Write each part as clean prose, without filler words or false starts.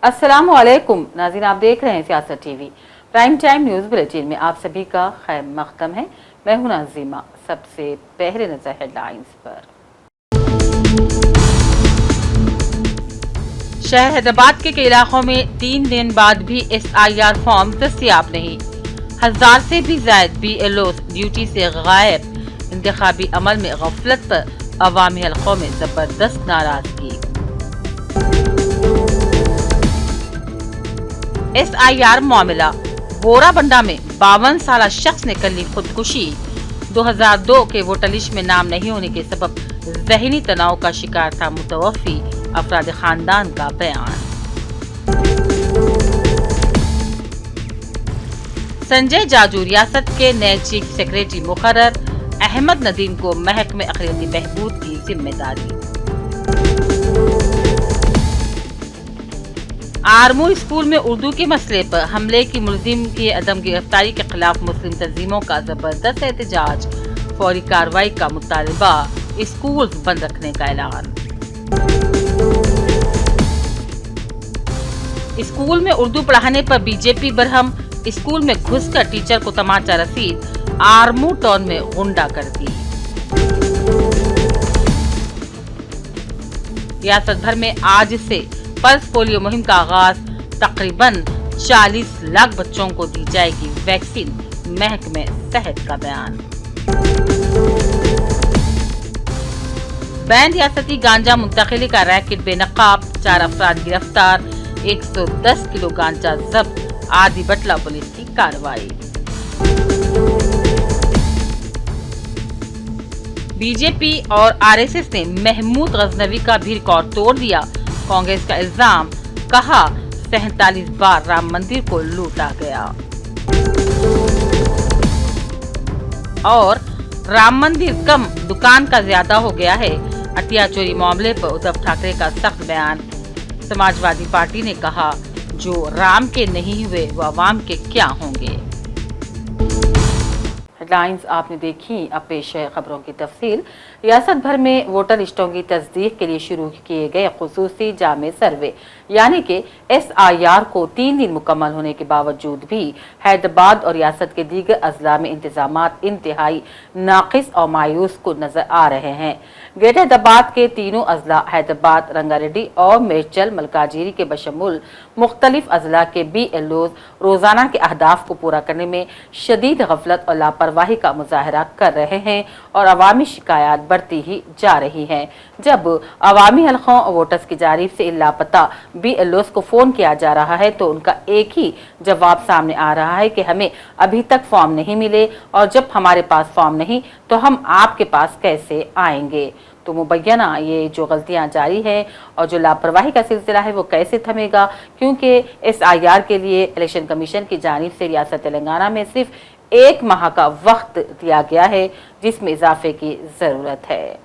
अस्सलामु अलैकुम नाज़रीन, आप देख रहे हैं सियासत TV. Prime time news bulletin में आप सभी का खैर मक़दम है। मैं हूं नाज़िमा। सबसे पहले नजर हेडलाइंस पर। शहर हैदराबाद के कई इलाकों में 3 दिन बाद भी SIR फॉर्म दस्तयाब नहीं। 1000 से भी ज्यादा BLO ड्यूटी से गायब। इंतखाबी अमल में गफलत पर अवामी हलकों में जबरदस्त नाराजगी। SIR मामला, बोराबंडा में 52 साल शख्स ने कर ली खुदकुशी। 2002 के वोटर लिस्ट में नाम नहीं होने के सबब ज़हनी तनाव का शिकार था मुतवफ़ी। अफराद खानदान का बयान। संजय जाजू रियासत के नए चीफ सेक्रेटरी मुकर्रर। अहमद नदीम को महकमे अक़लियती बहबूद की जिम्मेदारी। आरमूर स्कूल में उर्दू के मसले पर हमले की मुलजिम की अदम गिरफ्तारी के खिलाफ मुस्लिम तंजीमों का जबरदस्त एहतजाज। फौरी कार्रवाई का मुतालबा। स्कूल बंद रखने का ऐलान। स्कूल में उर्दू पढ़ाने पर बीजेपी बरहम। स्कूल में घुसकर टीचर को तमाचा रसीद। आरमूर टाउन में गुंडागर्दी। रियासत भर में आज से पल्स पोलियो मुहिम का आगाज। तकरीबन 40 लाख बच्चों को दी जाएगी वैक्सीन। महकमे सेहत का बयान। बैन रियासती गांजा मुंतकिली का रैकेट बेनकाब। 4 अफराद गिरफ्तार। 110 किलो गांजा जब्त। आदि बटला पुलिस की कार्रवाई। बीजेपी और RSS ने महमूद गजनवी का भी रिकॉर्ड तोड़ दिया। कांग्रेस का इल्जाम, कहा 47 बार राम मंदिर को लूटा गया। और राम मंदिर कम, दुकान का ज्यादा हो गया है। अटिया चोरी मामले पर उद्धव ठाकरे का सख्त बयान। समाजवादी पार्टी ने कहा, जो राम के नहीं हुए वो अवाम के क्या होंगे। हेडलाइंस आपने देखी। अब पेश है खबरों की तफसील। रियासत भर में वोटर लिस्टों की तस्दीक के लिए शुरू किए गए खुसूसी जामे सर्वे यानी कि SIR को 3 दिन मुकम्मल होने के बावजूद भी हैदराबाद और रियासत के दीगर अजला में इंतजामात इंतहाई नाकिस और मायूस को नजर आ रहे हैं। ग्रेटर हैदराबाद के तीनों अजला हैदराबाद, रंगारेड्डी और मेरचल मलकाजीरी के बशमुल मुख्तलिफ अजला के BLOs रोजाना के अहदाफ को पूरा करने में शदीद गफलत और लापरवाही का मुजाहरा कर रहे हैं और अवामी शिकायत बढ़ती ही जा रही हैं। जब अवामी हलकों और वोटर्स की जानिब से लापता BLOs को फोन किया जा रहा है तो उनका एक ही जवाब सामने आ रहा है कि हमें अभी तक फॉर्म नहीं मिले और जब हमारे पास फॉर्म नहीं तो हम आपके पास कैसे आएंगे। तो मुबैना ये जो गलतियां जारी है और जो लापरवाही का सिलसिला है वो कैसे थमेगा, क्योंकि SIR के लिए इलेक्शन कमीशन की जानिब से रियासत तेलंगाना में सिर्फ 1 माह का वक्त दिया गया है, जिसमें इजाफे की जरूरत है।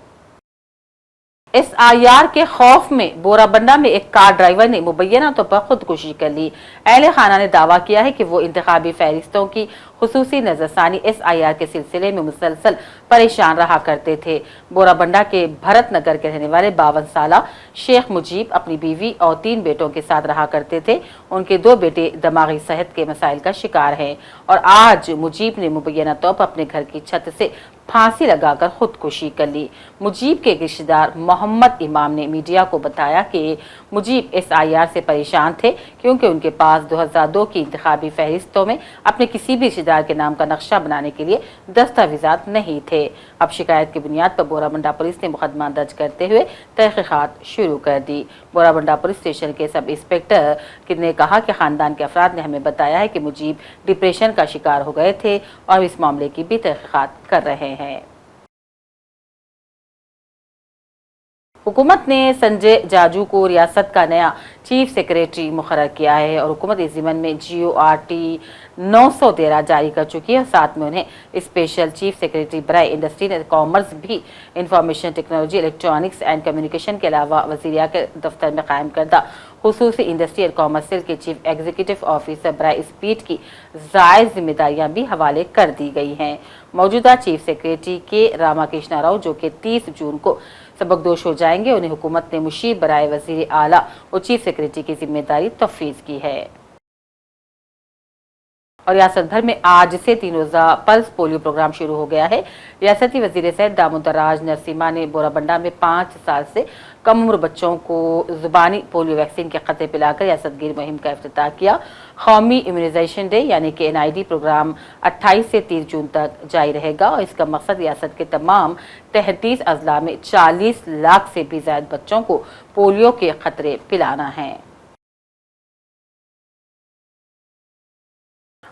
SIR के खौफ में बोराबंडा में एक कार ड्राइवर ने मुबैना तौर पर खुदकुशी कर ली। अहले खाना ने दावा किया है कि वो इंतखाबी फहरिस्तों की खुसूसी नजरसानी SIR के सिलसिले में मुसलसल परेशान रहा करते थे। बोराबंडा के भरत नगर के रहने वाले 52 साल शेख मुजीब अपनी बीवी और 3 बेटों के साथ रहा करते थे। उनके 2 बेटे दिमागी सेहत के मसाइल का शिकार हैं और आज मुजीब ने मुबैना तौर पर अपने घर की छत से फांसी लगाकर खुदकुशी कर ली। मुजीब के रिश्तेदार मोहम्मद इमाम ने मीडिया को बताया कि मुजीब SIR से परेशान थे क्योंकि उनके पास 2002 की इंतखाबी फहरिस्तों में अपने किसी भी रिश्तेदार के नाम का नक्शा बनाने के लिए दस्तावेजात नहीं थे। अब शिकायत की बुनियाद पर बोराबंडा पुलिस ने मुकदमा दर्ज करते हुए तहकीकात शुरू कर दी। बोराबंडा पुलिस स्टेशन के सब इंस्पेक्टर ने कहा कि खानदान के अफराद ने हमें बताया है कि मुजीब डिप्रेशन का शिकार हो गए थे और इस मामले की भी तहकीकात कर रहे हैं। हुकूमत ने संजय जाजू को रियासत का नया चीफ सेक्रेटरी मुकर्रर किया है और हुकूमत इस ज़िम्मन में GORT 913 जारी कर चुकी है और साथ में उन्हें स्पेशल चीफ सेक्रेटरी बराए इंडस्ट्री एंड कॉमर्स भी information technology, electronics and communication के अलावा वज़ीरिया के दफ्तर में कायम करदा खुसूसी इंडस्ट्री एंड कॉमर्स सेल के चीफ एग्जीक्यूटिव ऑफिसर बराए स्पीड की जायज जिम्मेदारियां भी हवाले कर दी गई हैं। मौजूदा चीफ सेक्रेटरी के रामाकृष्णा राव जो कि 30 जून को सबकदोश हो जाएंगे, उन्हें हुकूमत ने मुशीर बराए वजीर आला और चीफ सेक्रेटरी की जिम्मेदारी तफवीज की है। और रियासत भर में आज से 3 रोजा पल्स पोलियो प्रोग्राम शुरू हो गया है। रियासती वजीर सेहत दामोदर राज नरसिम्हा ने बोराबंडा में 5 साल से कम उम्र बच्चों को जुबानी पोलियो वैक्सीन के खतरे पिलाकर रियासतगीर मुहिम का इफ्तिताह किया। कौमी इम्यूनाइजेशन डे यानी कि NID प्रोग्राम 28 से 30 जून तक जारी रहेगा और इसका मकसद रियासत के तमाम 33 अजला में 40 लाख से भी ज्यादा बच्चों को पोलियो के खतरे पिलाना है।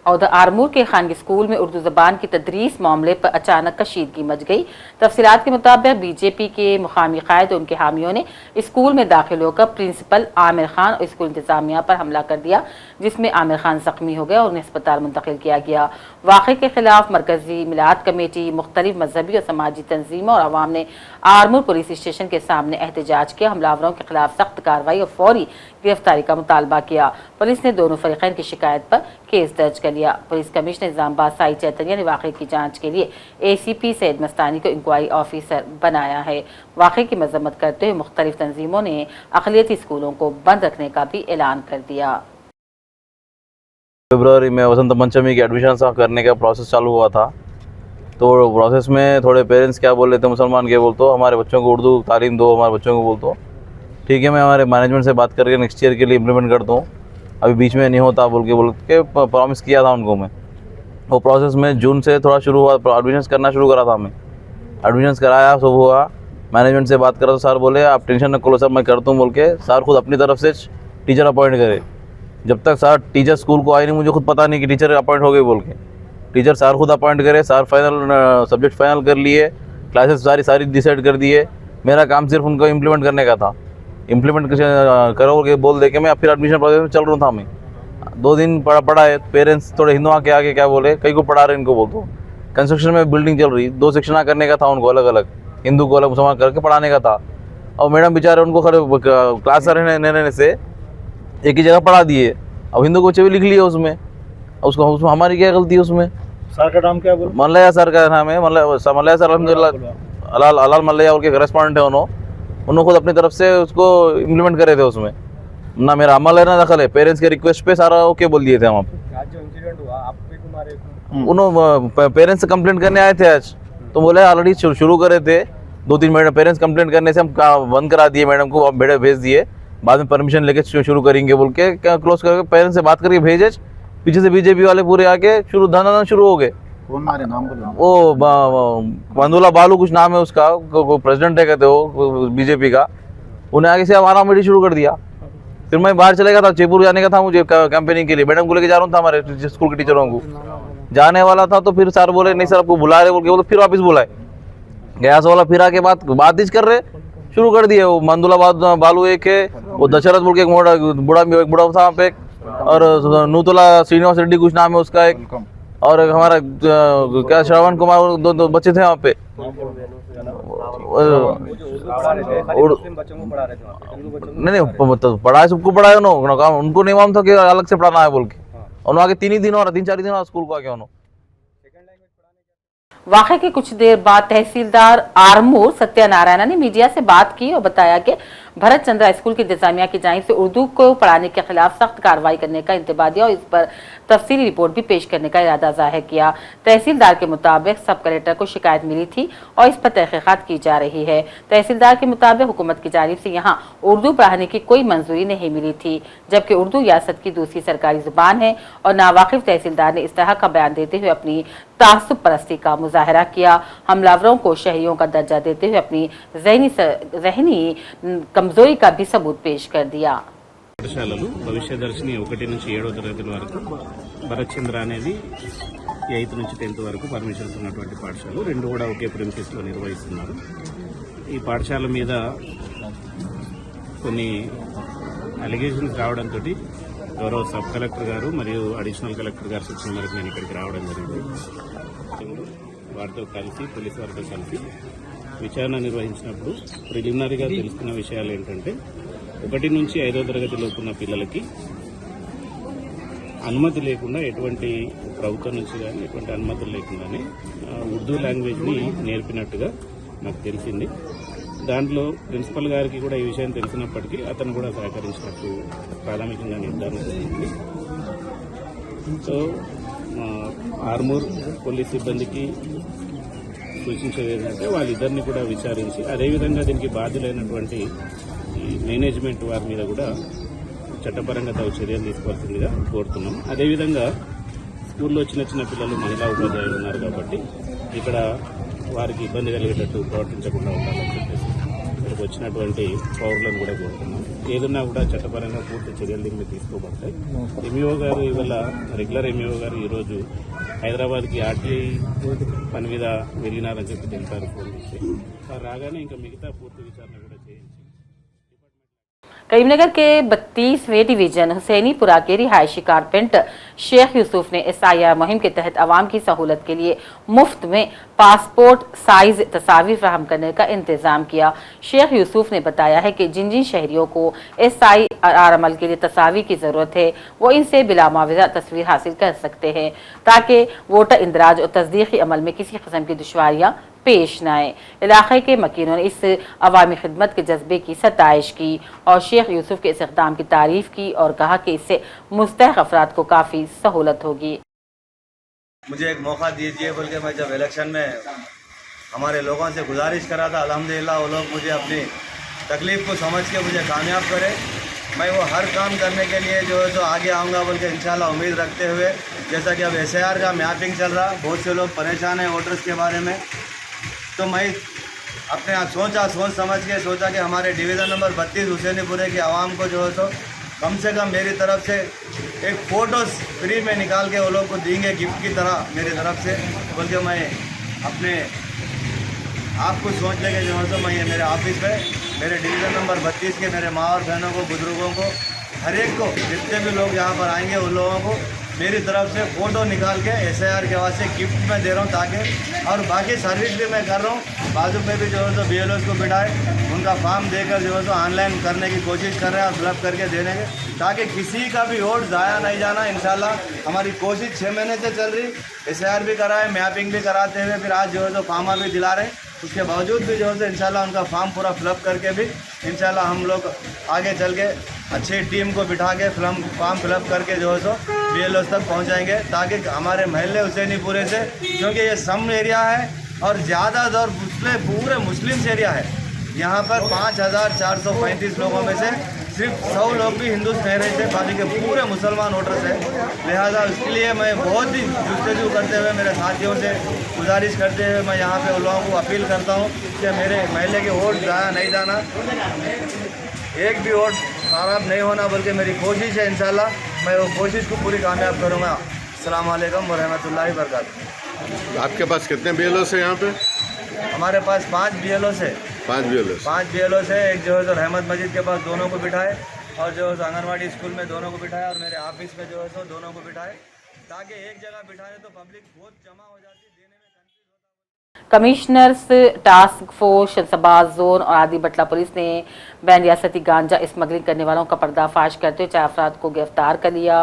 और आरमूर के खानगी स्कूल में उर्दू जबान की तदरीस मामले पर अचानक कशीदगी मच गई। तफसीलात के मुताबिक बीजेपी के मुकामी कायद और उनके हामियों ने स्कूल में दाखिल होकर प्रिंसिपल आमिर खान और स्कूल इंतजामिया पर हमला कर दिया, जिसमें आमिर खान जख्मी हो गया और उन्हें अस्पताल मुंतकिल किया गया। वाक़े के खिलाफ मरकजी मिलाद कमेटी, मुख्तलिफ मजहबी और समाजी तंजीमों और अवाम ने आरमूर पुलिस स्टेशन के सामने एहतजाज किया। हमलावरों के खिलाफ सख्त कार्रवाई और फौरी गिरफ्तारी का मुतालबा किया। पुलिस ने दोनों फरीकैन की शिकायत पर केस दर्ज कर लिया। पुलिस कमिश्नर निजामबाद साई चैतन्य ने वाक़े की जांच के लिए ACP सैयद मस्तानी को इंक्वायरी ऑफिसर बनाया है। वाक़े की मजम्मत करते हुए मुख्तलिफ तंजीमों ने अक़लियती स्कूलों को बंद रखने का भी ऐलान कर दिया। फरवरी में वसंत पंचमी के एडमिशन करने का प्रोसेस चालू हुआ था, तो प्रोसेस में थोड़े पेरेंट्स क्या बोल रहे थे, मुसलमान के बोल तो हमारे बच्चों को उर्दू तालीम दो, हमारे बच्चों को बोल तो ठीक है, मैं हमारे मैनेजमेंट से बात करके नेक्स्ट ईयर के लिए इम्प्लीमेंट करता हूँ, अभी बीच में नहीं होता बोल के प्रॉमिस किया था उनको मैं। वो प्रोसेस में जून से थोड़ा शुरू हुआ, एडमिशन्स करना शुरू करा था मैं, एडमिशन्स कराया, सब हुआ। मैनेजमेंट से बात करा तो सर बोले आप टेंशन न करो सर, मैं करता हूँ बोल के सर खुद अपनी तरफ से टीचर अपॉइंट करे। जब तक सर टीचर स्कूल को आए नहीं, मुझे खुद पता नहीं कि टीचर अपॉइंट हो गए बोल के। टीचर सर खुद अपॉइंट करे, सर फाइनल सब्जेक्ट फाइनल कर लिए, क्लासेस सारी डिसाइड कर दिए। मेरा काम सिर्फ उनको इम्प्लीमेंट करने का था। इम्प्लीमेंट करो के बोल दे के मैं फिर एडमिशन प्रोसेस में चल रहा था। मैं 2 दिन पढ़ा है। पेरेंट्स थोड़े हिंदुआ के आगे क्या बोले, कई को पढ़ा रहे इनको बोल दो। कंस्ट्रक्शन में बिल्डिंग चल रही, 2 सेक्शन करने का था उनको, अलग अलग हिंदू को अलग मुसलमान करके पढ़ाने का था। और मैडम बेचारे उनको क्लास रहने से एक ही जगह पढ़ा दिए। अब हिंदू को बच्चे भी लिख लिए उसमें उसमें हमारी क्या गलती है उसमें। सर का नाम क्या बोल? मल्लैया सर का नाम है, मल्लैया सर अल्हम्दुलिल्लाह अलाल मल्लैया और के करेस्पॉन्डेंट है। उन्होंने खुद अपनी तरफ से उसको इम्प्लीमेंट करे थे। उसमें ना मेरा अमल है ना दखल है, पेरेंट्स के रिक्वेस्ट पे सारा ओके बोल दिए थे वहाँ पे। आज जो इंसिडेंट हुआ आपको भी मारे, उन्होंने पेरेंट्स से कंप्लेंट करने आए थे आज, तो बोले ऑलरेडी शुरू करे थे 2-3 मैडम पेरेंट्स कंप्लेंट करने से हम बंद करा दिए, मैडम को भेज दिए, बाद में परमिशन लेके शुरू करेंगे बोल के क्लोज करके पेरेंट्स से बात करके भेजे। पीछे से बीजेपी वाले पूरे आके धंधा शुरू हो गए। कौन मारे नाम बोलो? वो मंदुला बालू कुछ नाम है उसका, प्रेसिडेंट है कहते हो बीजेपी का। उन्हें आगे से हमारा मीटिंग शुरू कर दिया। फिर मैं बाहर चले गया था, जयपुर जाने का था मुझे कैंपेनिंग के लिए, मैडम को लेके जा रहा था हमारे स्कूल के टीचरों को जाने वाला था। तो फिर सर बोले नहीं सर आपको बुला रहे बोल के, फिर वापस बुलाए। गैस वाला फिर आके बात कर रहे शुरू कर दिए। वो मंदुला बालू एक है, वो दशरथ बोल के एक बुढ़ा था वहाँ पे, और नूतला श्रीनिवास रेड्डी कुछ नाम है उसका एक, और हमारा क्या श्रवण कुमार, 2 बच्चे थे वहाँ पे। नहीं पढ़ाए सबको पढ़ाए उनको नहीं मालूम था कि अलग से पढ़ाना है बोल के। उन्होंने आगे 3 ही दिन और 3-4 दिन और स्कूल को आके उन्होंने। वाक़े के कुछ देर बाद तहसीलदार आरमूर सत्यनारायण ने मीडिया से बात की और बताया कि भरत चंद्रा स्कूल की इंतजामिया की जानिब से उर्दू को पढ़ाने के खिलाफ सख्त कार्रवाई करने का इंतबा दिया और इस पर तफसीली रिपोर्ट भी पेश करने का इरादा जाहिर किया। तहसीलदार के मुताबिक सब कलेक्टर को शिकायत मिली थी और इस पर तहकीकात की जा रही है। तहसीलदार के मुताबिक हुकूमत की जानिब से यहाँ उर्दू पढ़ाने की कोई मंजूरी नहीं मिली थी, जबकि उर्दू रियासत की दूसरी सरकारी जुबान है। और नावाकिफ तहसीलदार ने इस तरह का बयान देते हुए अपनी तासुब परस्ती का मुजाहरा किया। हमलावरों को शहरियों का दर्जा देते हुए अपनी ज़हनी कमजोरी का भी सबूत पेश कर दिया। పాఠశాలలు భవిష్యదర్శిని 1 నుంచి 7వ తరగతి వరకు భరత్ చంద్ర అనేది 8th నుంచి 10th వరకు పర్మిషన్స్ ఉన్నటువంటి పాఠశాలలు, 2 కూడా ఒకే ప్రిమిసెస్ లో నిర్వహిస్తున్నారు. ఈ పాఠశాల మీద కొన్ని అలిగేషన్స్ రావడంతో గౌరవ సబ్ కలెక్టర్ గారు మరియు అడిషనల్ కలెక్టర్ గారు సూచన మేరకు నేను ఇక్కడికి రావడం జరిగింది. వారితో కలిసి పోలీసు వారితో కలిసి విచారణ నిర్వహించినప్పుడు ప్రిలిమినరీగా తెలుసుకున్న విషయాలు ఏంటంటే 1 నుంచి 5వ తరగతి లోపున్న పిల్లలకి అనుమతి లేకుండా ఎటువంటి ప్రభుత్వం నుంచి కానీ ఎటువంటి అనుమతులు లేకుండానే ఉర్దూ లాంగ్వేజ్ని నేర్పినట్టుగా నాకు తెలిసింది. దాంట్లో ప్రిన్సిపల్ గారికి కూడా ఈ విషయం తెలిసినప్పటికీ అతను కూడా సహకరించినట్టు ప్రాథమికంగా నిర్ధారణ జరిగింది. సో ఆర్మూర్ పోలీస్ సిబ్బందికి సూచించేది ఏంటంటే వాళ్ళిద్దరిని కూడా విచారించి అదేవిధంగా దీనికి బాధ్యులైనటువంటి ఈ మేనేజ్మెంట్ వారి మీద కూడా చట్టపరంగా తగు చర్యలు తీసుకోవాల్సిందిగా కోరుతున్నాం. అదేవిధంగా స్కూల్లో చిన్న పిల్లలు మహిళా ఉపాధ్యాయులు ఉన్నారు కాబట్టి ఇక్కడ వారికి ఇబ్బంది కలిగేటట్టు ప్రవర్తించకుండా ఉండాలని చెప్పేసి ఇక్కడికి వచ్చినటువంటి పౌరులను కూడా కోరుతున్నాం. ఏదన్నా కూడా చట్టపరంగా పూర్తి చర్యలు దీన్ని తీసుకోబడతాయి. ఎంఈఓ గారు ఇవాళ రెగ్యులర్ ఎంఈఓ గారు ఈరోజు హైదరాబాద్కి ఆర్టీఐ పని మీద వెళ్ళినారని చెప్పి తెలిపారు ఫోన్ చేసి. వారు రాగానే ఇంకా మిగతా పూర్తి విచారణ కూడా చేయించి करीमनगर के 32वें डिवीजन हुसैनीपुरा के रिहायशी कारपेंटर शेख यूसुफ ने SIR मुहिम के तहत आवाम की सहूलत के लिए मुफ्त में पासपोर्ट साइज तस्वीर फराहम करने का इंतजाम किया। शेख यूसुफ ने बताया है कि जिन जिन शहरियों को SIR अमल के लिए तस्वीर की जरूरत है वो इनसे बिला मुआवजा तस्वीर हासिल कर सकते हैं ताकि वोटर इंदराज और तस्दीकी अमल में किसी किस्म की दुश्वारियां पेश न आए। इलाके के मकीनों ने इस अवामी खिदमत के जज्बे की सताइश की और शेख यूसुफ के इस इक़दाम की तारीफ की और कहा कि इससे मुस्तहक़ अफराद को काफ़ी सहूलत होगी। मुझे एक मौका दीजिए बोल के मैं जब इलेक्शन में हमारे लोगों से गुजारिश करा था, अल्हम्दुलिल्लाह वो लोग मुझे अपनी तकलीफ़ को समझ के मुझे कामयाब करे। मैं वो हर काम करने के लिए जो है तो आगे आऊँगा बोल के इंशाल्लाह उम्मीद रखते हुए, जैसा कि अब SIR का मैपिंग चल रहा, बहुत से लोग परेशान हैं वोटर्स के बारे में, तो मैं अपने आप सोच समझ के सोचा कि हमारे डिवीज़न नंबर 32 हुसैनीपुरे के आवाम को जो है तो कम से कम मेरी तरफ से एक फ़ोटोज़ फ्री में निकाल के वो लोग को देंगे गिफ्ट की तरह मेरी तरफ से बोल के मैं अपने आप को सोच लेके जो है तो मैं ये मेरे ऑफिस में मेरे डिवीज़न नंबर 32 के मेरे माँ और बहनों को, बुजुर्गों को, हर एक को, जितने भी लोग यहाँ पर आएंगे उन लोगों को मेरी तरफ से फ़ोटो निकाल के SIR के वास्ते गिफ्ट में दे रहा हूँ ताकि, और बाकी सर्विस भी मैं कर रहा हूँ। बाजू में भी जो है तो BLOs को बिठाए उनका फॉर्म देकर जो है तो ऑनलाइन करने की कोशिश कर रहे हैं और फिलअप करके देने के, ताकि किसी का भी वोट ज़ाया नहीं जाना। इंशाल्लाह हमारी कोशिश 6 महीने से चल रही, SIR भी कराए, मैपिंग भी कराते हुए फिर आज जो है तो फार्मा भी दिला रहे हैं। उसके बावजूद भी जो है तो इंशाल्लाह उनका फॉर्म पूरा फिलअप करके भी इंशाल्लाह हम लोग आगे चल के अच्छी टीम को बिठा के फॉर्म फिलअप करके जो है तो BLOs तक पहुंचाएंगे ताकि हमारे महल्ले हुसैनीपुरे से, क्योंकि ये सम एरिया है और ज़्यादातर पूरे मुस्लिम एरिया है, यहाँ पर 5435 लोगों में से सिर्फ 100 लोग भी हिंदू रह रहे थे, बाकी के पूरे मुसलमान वोटर्स हैं। लिहाजा उसके लिए मैं बहुत ही जुस्तजू करते हुए मेरे साथियों से गुजारिश करते हुए मैं यहाँ पे उन लोगों को अपील करता हूँ कि मेरे महल्ले के वोट ज़ाया नहीं जाना, एक भी वोट खराब नहीं होना, बल्कि मेरी कोशिश है इंशाल्लाह मैं वो कोशिश को पूरी कामयाब करूँगा। अस्सलाम वालेकुम व रहमतुल्लाहि व बरकातहू। आपके पास कितने BLOs हैं यहाँ पे? हमारे पास 5 BLOs है। 5 BLOs? 5 BLOs है। एक जो है तो रहमत मस्जिद के पास दोनों को बिठाए और जो है तो आंगनवाड़ी स्कूल में दोनों को बिठाया और मेरे ऑफिस में जो है तो दोनों को बिठाए, ताकि एक जगह बिठाए तो पब्लिक बहुत जमा हो जाती है, देने में कंफ्यूज होता है। Commissioners task force Shamshabad zone और आदि बटला पुलिस ने बैन रियासती गांजा स्मगलिंग करने वालों का पर्दाफाश करते हुए 4 अफराद को गिरफ्तार कर लिया।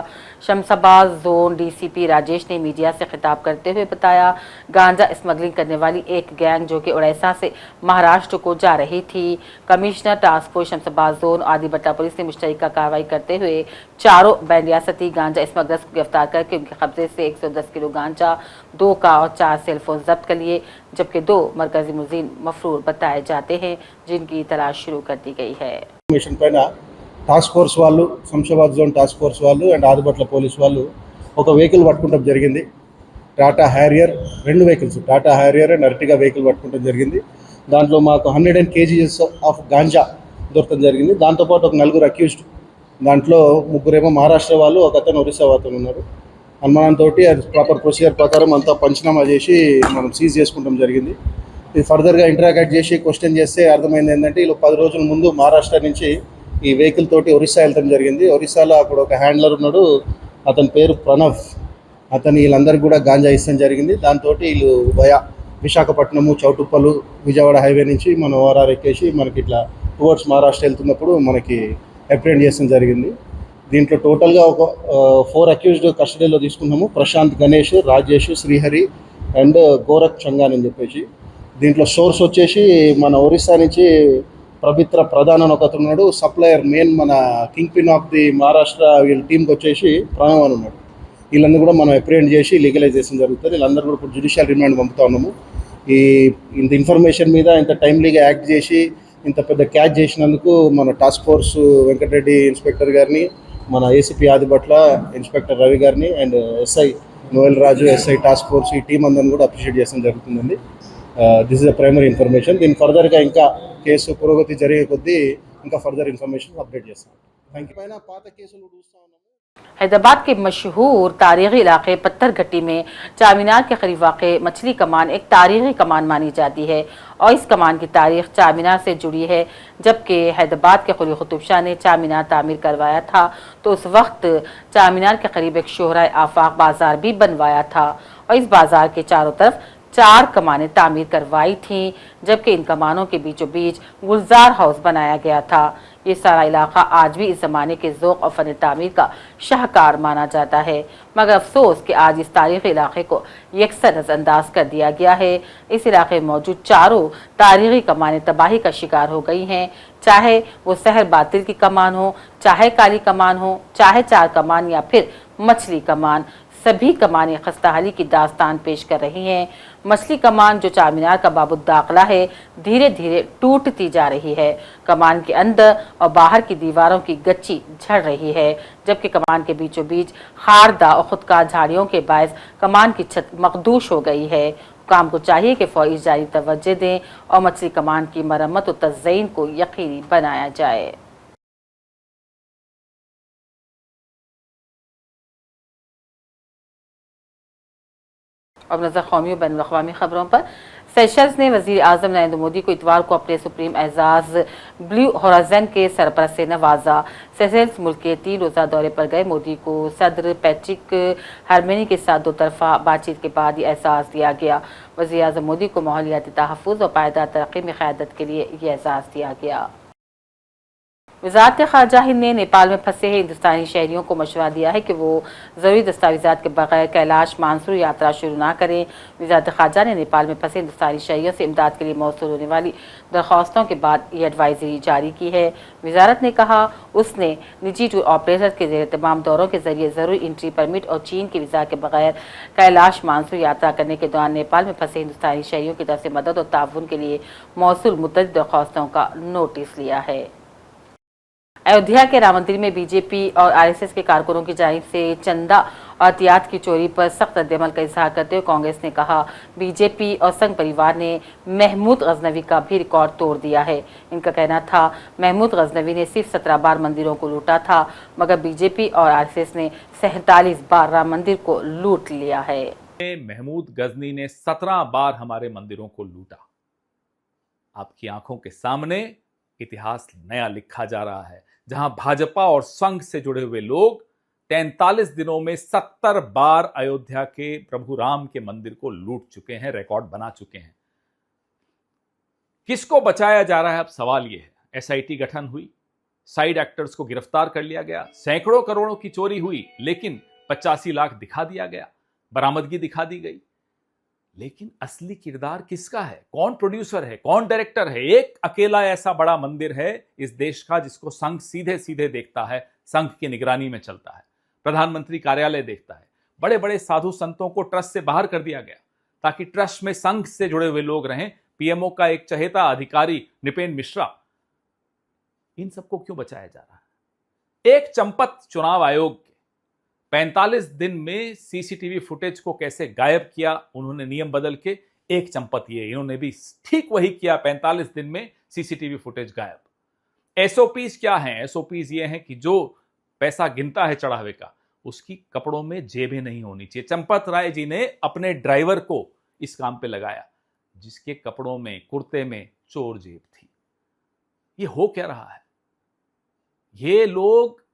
शमशाबाद जोन DCP राजेश ने मीडिया से खिताब करते हुए बताया, गांजा स्मगलिंग करने वाली एक गैंग जो कि उड़ीसा से महाराष्ट्र को जा रही थी। Commissioner task force Shamshabad zone और आदि बटला पुलिस ने मुश्तरका कार्रवाई करते हुए 4 बैन रियासती गांजा स्मगलर्स को गिरफ्तार करके उनके कब्जे से 110 किलो गांजा, 2 कार और 4 सेलफोन जब्त कर लिए, जबकि 2 मरकजी मुलजिम मफरूर बताए जाते हैं जिनकी तलाश शुरू कर दी गई है। मिशन पैना टास्क फोर्स వాళ్ళు శంషాబాద్ జోన్ టాస్క్ ఫోర్స్ వాళ్ళు అండ్ ఆదిబట్ల పోలీస్ వాళ్ళు ఒక వెహికల్ పట్టుకోవడం జరిగింది. Tata Harrier 2 vehicles, Tata Harrier and అర్టిగా vehicle పట్టుకోవడం జరిగింది. దాంట్లో మాకు 110 kgs ఆఫ్ గాంజా దొరకడం జరిగింది. దాంతోపాటు ఒక 4 అక్యూజ్డ్, దాంట్లో 3 మహారాష్ట్ర వాళ్ళు, ఒక అతను ఒరిస్సా అతను ఉన్నారు. అనుమానంతో అది ప్రాపర్ ప్రొసీజర్ ప్రకారం అంతా పంచనామా చేసి మనం సీజ్ చేసుకుంటాం జరిగింది. ఇది ఫర్దర్గా ఇంటరాక్ట్ చేసి క్వశ్చన్ చేస్తే అర్థమైంది ఏంటంటే వీళ్ళు 10 రోజుల ముందు మహారాష్ట్ర నుంచి ఈ వెహికల్ తోటి ఒరిస్సా వెళ్తాం జరిగింది. ఒరిస్సాలో అక్కడ ఒక హ్యాండ్లర్ ఉన్నాడు, అతని పేరు ప్రణవ్, అతను వీళ్ళందరికీ కూడా గాంజా ఇస్తాం జరిగింది. దాంతో వీళ్ళు విశాఖపట్నము, చౌటుప్పలు, విజయవాడ హైవే నుంచి మనం ఓఆర్ఆర్ ఎక్కేసి మనకి ఇట్లా టువర్డ్స్ మహారాష్ట్ర వెళ్తున్నప్పుడు మనకి అప్రిహెండ్ చేయడం జరిగింది. దీంట్లో టోటల్గా ఒక 4 అక్యూజ్డ్ కస్టడీలో తీసుకున్నాము. ప్రశాంత్, గణేష్, రాజేష్, శ్రీహరి అండ్ గోరఖ్ చంగాన్ అని చెప్పేసి. దీంట్లో సోర్స్ వచ్చేసి మన ఒరిస్సా నుంచి పవిత్ర ప్రధాన్ అని ఒకతను ఉన్నాడు. సప్లయర్ మెయిన్ మన king pin of the Maharashtra వీళ్ళ టీంకి వచ్చేసి ప్రణవ్ అని ఉన్నాడు. వీళ్ళందరూ కూడా మనం అప్రిహెండ్ చేసి లీగలైజేషన్ జరుగుతుంది. వీళ్ళందరూ కూడా ఇప్పుడు జ్యుడిషియల్ రిమాండ్ పంపుతా ఉన్నాము. ఇంత ఇన్ఫర్మేషన్ మీద ఇంత టైమ్లీగా యాక్ట్ చేసి ఇంత పెద్ద క్యాచ్ చేసినందుకు మన టాస్క్ ఫోర్స్ వెంకటరెడ్డి ఇన్స్పెక్టర్ గారిని, మన ఏసీపీ ఆదిబట్ల ఇన్స్పెక్టర్ రవి గారిని and SI Noel Raju, SI task force ఈ టీం అందరిని కూడా అప్రిషియేట్ చేయడం జరుగుతుందండి. This is the primary information. దీని ఫర్దర్గా ఇంకా కేసు పురోగతి జరిగే కొద్దీ ఇంకా ఫర్దర్ ఇన్ఫర్మేషన్ అప్డేట్ చేస్తాం. Thank you. పైన పాత కేసులు చూస్తూ ఉన్నాము. हैदराबाद के मशहूर तारीखी इलाके पत्थर घट्टी में चारमीनार के करीब वाक़ मछली कमान एक तारीखी कमान मानी जाती है और इस कमान की तारीख चारमीनार से जुड़ी है। जबकि हैदराबाद के कुली कुतुब शाह ने चारमीनार तामीर करवाया था तो उस वक्त चारमीनार के करीब एक शोहरा आफाक बाजार भी बनवाया था और इस बाजार के चारों तरफ 4 कमानें तामीर करवाई थीं, जबकि इन कमानों के बीचों बीच गुलजार हाउस बनाया गया था। ये सारा इलाका आज भी इस ज़माने के ज़ौक़ और फ़न तामीर का शाहकार माना जाता है, मगर अफसोस कि आज इस तारीख़ी इलाके को यकसर नज़रअंदाज कर दिया गया है। इस इलाके में मौजूद चारों तारीख़ी कमानें तबाही का शिकार हो गई हैं, चाहे वो सहर बातिल की कमान हो, चाहे काली कमान हो, चाहे 4 कमान या फिर मछली कमान। सभी कमानें खस्ताहाली की दास्तान पेश कर रही हैं। मछली कमान जो चारमीनार का बाबुल दाखला है धीरे धीरे टूटती जा रही है। कमान के अंदर और बाहर की दीवारों की गच्ची झड़ रही है, जबकि कमान के बीचों बीच खारदा और खुदकार झाड़ियों के बायस कमान की छत मखदूश हो गई है। काम को चाहिए कि फौरी जारी तवज्जो दें और मछली कमान की मरम्मत और तज़यीन को यकीनी बनाया जाए। अब नजर कौमी और बैनुल अक़वामी खबरों पर। सेशल्स ने वज़ीर आज़म नरेंद्र मोदी को इतवार को अपने सुप्रीम एजाज ब्लू होराइजन के सरपरस्त से नवाजा। सेशल्स मुल्क के 3 रोज़ा दौरे पर गए मोदी को सदर पैट्रिक हरमेनी के साथ 2 तरफ़ा बातचीत के बाद ये एहसास दिया गया। वज़ीर आज़म मोदी को माहौलियाती तहफ़्फ़ुज़ और पायदार तरक्की में क़यादत के लिए ये एहसास दिया गया। वज़ारत ख़ारजा हिंद ने नेपाल में फंसे हिंदुस्तानी शहरियों को मशवरा दिया है कि वो ज़रूरी दस्तावेज़ात के बगैर कैलाश मानसरोवर यात्रा शुरू ना करें। वज़ारत ख़ारजा ने नेपाल में फंसे हिंदुस्तानी शहरियों से इमदाद के लिए मौसूल होने वाली दरख्वास्तों के बाद ये एडवाइजरी जारी की है। वज़ारत ने कहा उसने निजी टूर ऑपरेटर के ज़ेर तमाम दौरों के जरिए ज़रूरी इंट्री परमिट और चीन के वीज़ा के बगैर कैलाश मानसरोवर यात्रा करने के दौरान नेपाल में फंसे हिंदुस्तानी शहरियों की तरफ से मदद और ताउन के लिए मौसूल मुतअद्दिद दरख्वास्तों का नोटिस लिया है। अयोध्या के राम मंदिर में बीजेपी और आरएसएस के कारकुनों की जानिब से चंदा और अतियात की चोरी पर सख्त रद्द-ए-अमल का इजहार करते हुए कांग्रेस ने कहा बीजेपी और संघ परिवार ने महमूद गजनवी का भी रिकॉर्ड तोड़ दिया है। इनका कहना था महमूद गजनवी ने सिर्फ 17 बार मंदिरों को लूटा था, मगर बीजेपी और आरएसएस ने 47 बार राम मंदिर को लूट लिया है। महमूद गजनी ने 17 बार हमारे मंदिरों को लूटा। आपकी आंखों के सामने इतिहास नया लिखा जा रहा है, जहां भाजपा और संघ से जुड़े हुए लोग 43 दिनों में 70 बार अयोध्या के प्रभु राम के मंदिर को लूट चुके हैं, रिकॉर्ड बना चुके हैं। किसको बचाया जा रहा है, अब सवाल यह है। एसआईटी गठन हुई, साइड एक्टर्स को गिरफ्तार कर लिया गया, सैकड़ों करोड़ों की चोरी हुई, लेकिन 85 लाख दिखा दिया गया, बरामदगी दिखा दी गई। लेकिन असली किरदार किसका है, कौन प्रोड्यूसर है, कौन डायरेक्टर है? एक अकेला ऐसा बड़ा मंदिर है इस देश का जिसको संघ सीधे सीधे देखता है, संघ की निगरानी में चलता है, प्रधानमंत्री कार्यालय देखता है। बड़े बड़े साधु संतों को ट्रस्ट से बाहर कर दिया गया ताकि ट्रस्ट में संघ से जुड़े हुए लोग रहें। पीएमओ का एक चहेता अधिकारी निपेन मिश्रा, इन सबको क्यों बचाया जा रहा है? एक चंपत चुनाव आयोग 45 दिन में सीसीटीवी फुटेज को कैसे गायब किया उन्होंने नियम बदल के, एक चंपत ये, इन्होंने भी ठीक वही किया, 45 दिन में सीसीटीवी फुटेज गायब। एसओपीज क्या हैं? एसओपीज ये हैं कि जो पैसा गिनता है चढ़ावे का, उसकी कपड़ों में जेबें नहीं होनी चाहिए। चंपत राय जी ने अपने ड्राइवर को इस काम पे लगाया जिसके कपड़ों में, कुर्ते में चोर जेब थी। ये हो क्या रहा है? ये लोग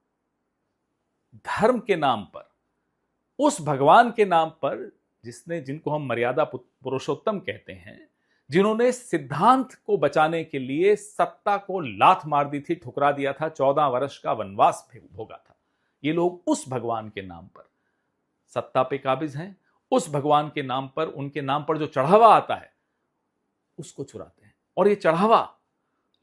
धर्म के नाम पर, उस भगवान के नाम पर जिसने, जिनको हम मर्यादा पुरुषोत्तम कहते हैं, जिन्होंने सिद्धांत को बचाने के लिए सत्ता को लात मार दी थी, ठुकरा दिया था, 14 वर्ष का वनवास भोगा था। ये लोग उस भगवान के नाम पर सत्ता पे काबिज हैं, उस भगवान के नाम पर, उनके नाम पर जो चढ़ावा आता है उसको चुराते हैं। और ये चढ़ावा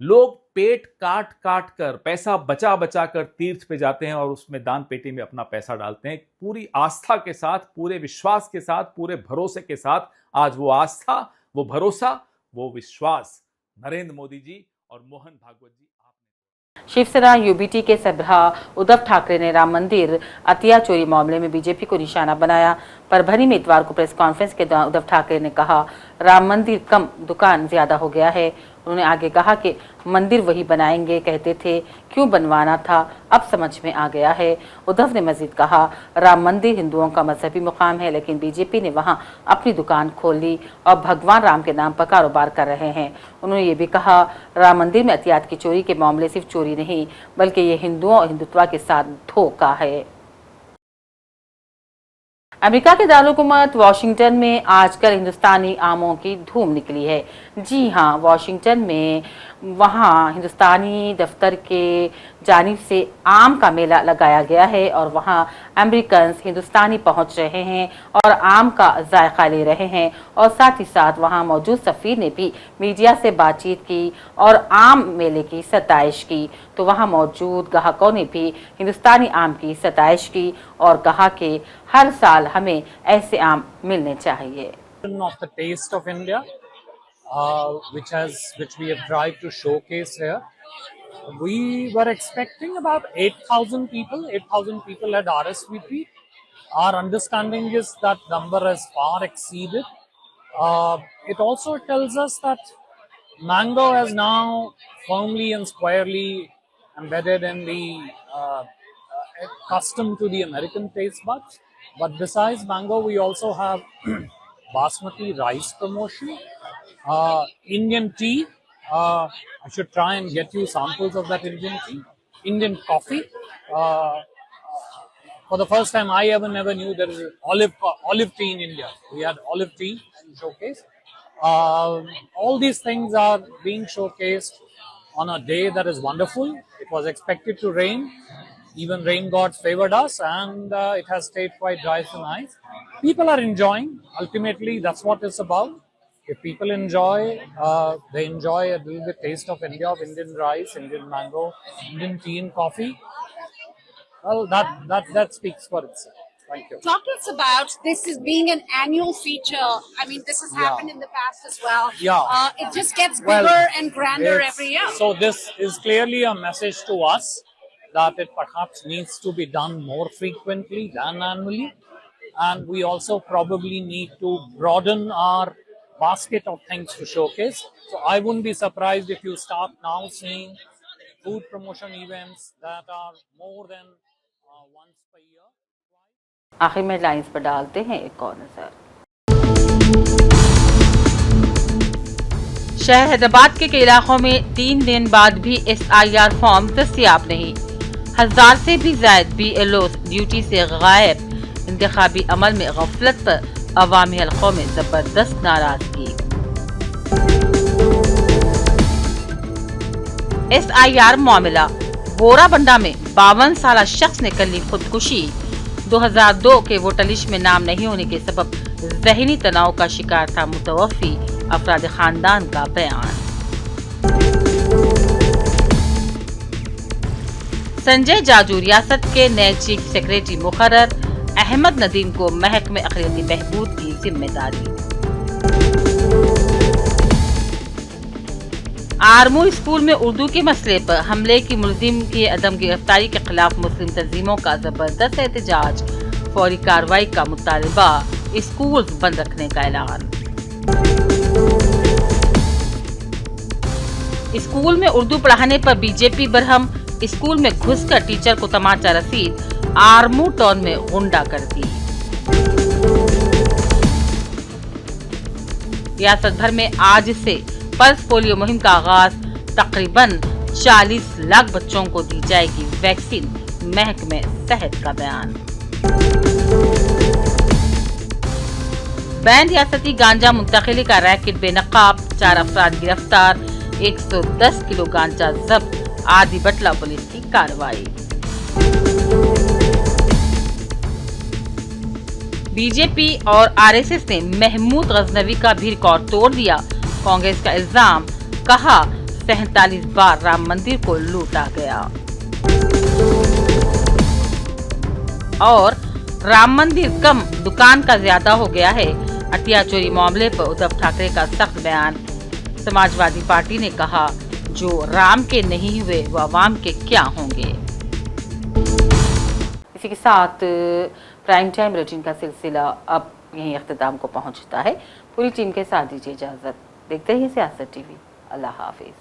लोग पेट काट काट कर, पैसा बचा बचा कर तीर्थ पे जाते हैं और उसमें दान पेटी में अपना पैसा डालते हैं, पूरी आस्था के साथ, पूरे विश्वास के साथ, पूरे भरोसे के साथ। आज वो आस्था, वो भरोसा, वो विश्वास नरेंद्र मोदी जी और मोहन भागवत जी शिवसेना यूबीटी के सरबराह उद्धव ठाकरे ने राम मंदिर अतिया चोरी मामले में बीजेपी को निशाना बनाया। परभनी में इतवार को प्रेस कॉन्फ्रेंस के दौरान उद्धव ठाकरे ने कहा, राम मंदिर कम, दुकान ज्यादा हो गया है। उन्होंने आगे कहा कि मंदिर वही बनाएंगे, कहते थे क्यों बनवाना था, अब समझ में आ गया है। उद्धव ने मजीद कहा, राम मंदिर हिंदुओं का मजहबी मुकाम है, लेकिन बीजेपी ने वहां अपनी दुकान खोल ली और भगवान राम के नाम पर कारोबार कर रहे हैं। उन्होंने ये भी कहा, राम मंदिर में अतियात की चोरी के मामले सिर्फ चोरी नहीं, बल्कि ये हिंदुओं और हिंदुत्व के साथ धोखा है। अमेरिका के दारुलहुकूमत वाशिंगटन में आजकल हिंदुस्तानी आमों की धूम निकली है। जी हाँ, वाशिंगटन में वहाँ हिंदुस्तानी दफ्तर के जानिब से आम का मेला लगाया गया है और वहाँ अमेरिकन्स हिंदुस्तानी पहुँच रहे हैं और आम का जायका ले रहे हैं। और साथ ही साथ वहाँ मौजूद सफ़ीर ने भी मीडिया से बातचीत की और आम मेले की सताइश की। तो वहाँ मौजूद ग्राहकों ने भी हिंदुस्तानी आम की सताइश की और कहा कि हर साल हमें ऐसे आम मिलने चाहिए। Of the taste of India, which we have tried to showcase here. We were expecting about 8,000 people. 8,000 people had RSVP. Our understanding is that number has far exceeded. It also tells us that mango has now firmly and squarely embedded in the custom to the American taste buds. But besides mango, we also have basmati rice promotion, Indian tea. I should try and get you samples of that Indian tea. Indian coffee. For the first time, I never knew there is olive tea in India. We had olive tea showcase. All these things are being showcased on a day that is wonderful. It was expected to rain. Even rain gods favored us, and it has stayed quite dry tonight. People are enjoying. Ultimately, that's what it's about. If people enjoy, they enjoy a little bit taste of India, of Indian rice, Indian mango, Indian tea and coffee. Well, that speaks for itself. Thank you. Talk to us about this as being an annual feature. I mean, this has happened in the past as well. Yeah. It just gets bigger and grander every year. So this is clearly a message to us that it perhaps needs to be done more frequently than annually. And we also probably need to broaden our basket of things to showcase. So I wouldn't be surprised if you start now seeing food promotion events that are more than once per year. आखिर में lines पर डालते हैं एक और नजर। शहर हैदराबाद के कई इलाकों में 3 दिन बाद भी SIR फॉर्म दस्तयाब नहीं। 1000 से भी ज्यादा BLOs ड्यूटी से गायब। इंतखाबी अमल में गफलत पर अवामी हलकों में जबरदस्त नाराजगी। SIR मामला बोराबंडा में 52 साला शख्स ने कर ली खुदकुशी। 2002 के वोटर लिस्ट में नाम नहीं होने के सबब ज़हनी तनाव का शिकार था मुतवफ़ी। अफराद खानदान का बयान। संजय जाजू रियासत के नए चीफ सेक्रेटरी मुकर्रर। अहमद नदीम को महकमे अक़लियती बहबूद की जिम्मेदारी। आरमूर स्कूल में उर्दू के मसले पर हमले की मुलजिम की अदम गिरफ्तारी के खिलाफ मुस्लिम तंजीमों का जबरदस्त एहतजाज। फौरी कार्रवाई का मुतालबा। स्कूल बंद रखने का ऐलान। स्कूल में उर्दू पढ़ाने पर बीजेपी बरहम। स्कूल में घुसकर टीचर को तमाचा रसीद। आरमूर टाउन में गुंडागर्दी। रियासत भर में आज से पल्स पोलियो मुहिम का आगाज। तकरीबन 40 लाख बच्चों को दी जाएगी वैक्सीन। महकमे सेहत का बयान। बैन रियासती गांजा मुंतकिली का रैकेट बेनकाब, 4 अफराद गिरफ्तार, 110 किलो गांजा जब्त, आदि बटला पुलिस की कार्रवाई। बीजेपी और आरएसएस ने महमूद गजनवी का भी रिकॉर्ड तोड़ दिया। कांग्रेस का इल्जाम, कहा 47 बार राम मंदिर को लूटा गया। और राम मंदिर कम, दुकान का ज्यादा हो गया है। हटिया चोरी मामले पर उद्धव ठाकरे का सख्त बयान। समाजवादी पार्टी ने कहा, जो राम के नहीं हुए वो अवाम के क्या होंगे। इसी के साथ प्राइम टाइम बुलेटिन का सिलसिला अब यहीं अख्ताम को पहुंचता है। पूरी टीम के साथ दीजिए इजाजत। देखते रहिए सियासत टीवी। अल्लाह हाफिज।